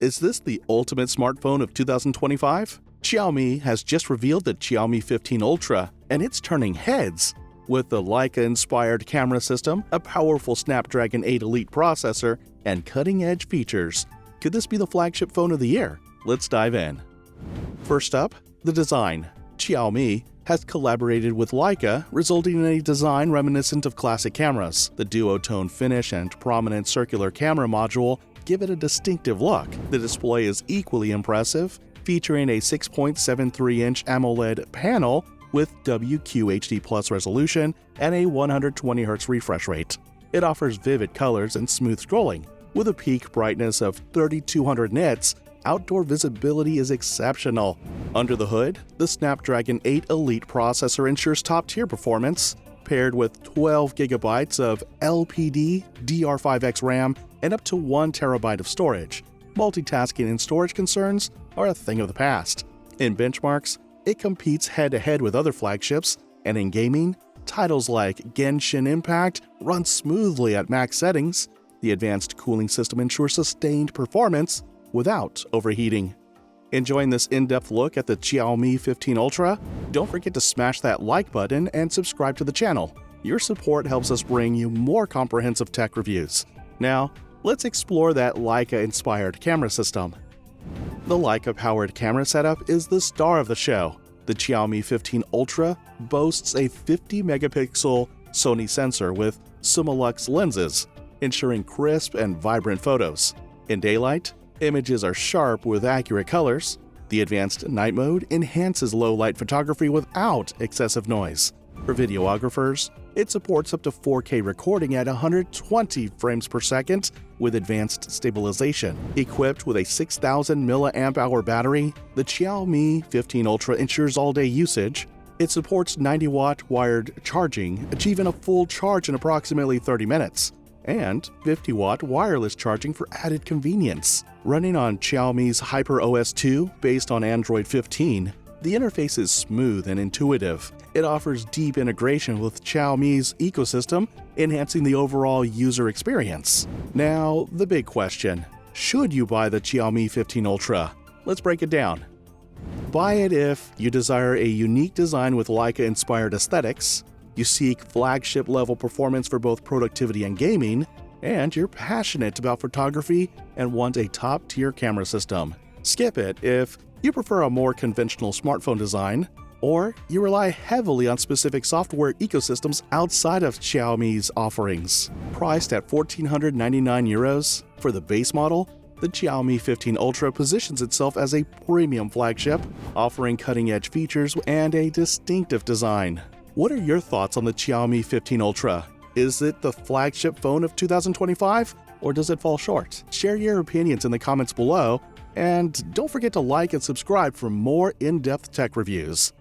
Is this the ultimate smartphone of 2025? Xiaomi has just revealed the Xiaomi 15 Ultra, and it's turning heads. With the Leica-inspired camera system, a powerful Snapdragon 8 Elite processor, and cutting-edge features, could this be the flagship phone of the year? Let's dive in. First up, the design. Xiaomi has collaborated with Leica, resulting in a design reminiscent of classic cameras. The duotone finish and prominent circular camera module give it a distinctive look. The display is equally impressive, featuring a 6.73-inch AMOLED panel with WQHD Plus resolution and a 120Hz refresh rate. It offers vivid colors and smooth scrolling. With a peak brightness of 3200 nits, outdoor visibility is exceptional. Under the hood, the Snapdragon 8 Elite processor ensures top-tier performance, paired with 12 GB of LPD DR5X RAM and up to 1 TB of storage. Multitasking and storage concerns are a thing of the past. In benchmarks, it competes head-to-head with other flagships, and in gaming, titles like Genshin Impact run smoothly at max settings. The advanced cooling system ensures sustained performance without overheating. Enjoying this in-depth look at the Xiaomi 15 Ultra? Don't forget to smash that like button and subscribe to the channel. Your support helps us bring you more comprehensive tech reviews. Now, let's explore that Leica-inspired camera system. The Leica-powered camera setup is the star of the show. The Xiaomi 15 Ultra boasts a 50-megapixel Sony sensor with Summilux lenses, ensuring crisp and vibrant photos. In daylight, images are sharp with accurate colors. The advanced night mode enhances low-light photography without excessive noise. For videographers, it supports up to 4K recording at 120 frames per second with advanced stabilization. Equipped with a 6000 mAh battery, the Xiaomi 15 Ultra ensures all-day usage. It supports 90-watt wired charging, achieving a full charge in approximately 30 minutes, and 50-watt wireless charging for added convenience. Running on Xiaomi's HyperOS 2 based on Android 15, the interface is smooth and intuitive. It offers deep integration with Xiaomi's ecosystem, enhancing the overall user experience. Now, the big question: should you buy the Xiaomi 15 Ultra? Let's break it down. Buy it if you desire a unique design with Leica-inspired aesthetics, you seek flagship-level performance for both productivity and gaming, and you're passionate about photography and want a top-tier camera system. Skip it if you prefer a more conventional smartphone design, or you rely heavily on specific software ecosystems outside of Xiaomi's offerings. Priced at €1,499 for the base model, the Xiaomi 15 Ultra positions itself as a premium flagship, offering cutting-edge features and a distinctive design. What are your thoughts on the Xiaomi 15 Ultra? Is it the flagship phone of 2025, or does it fall short? Share your opinions in the comments below, and don't forget to like and subscribe for more in-depth tech reviews.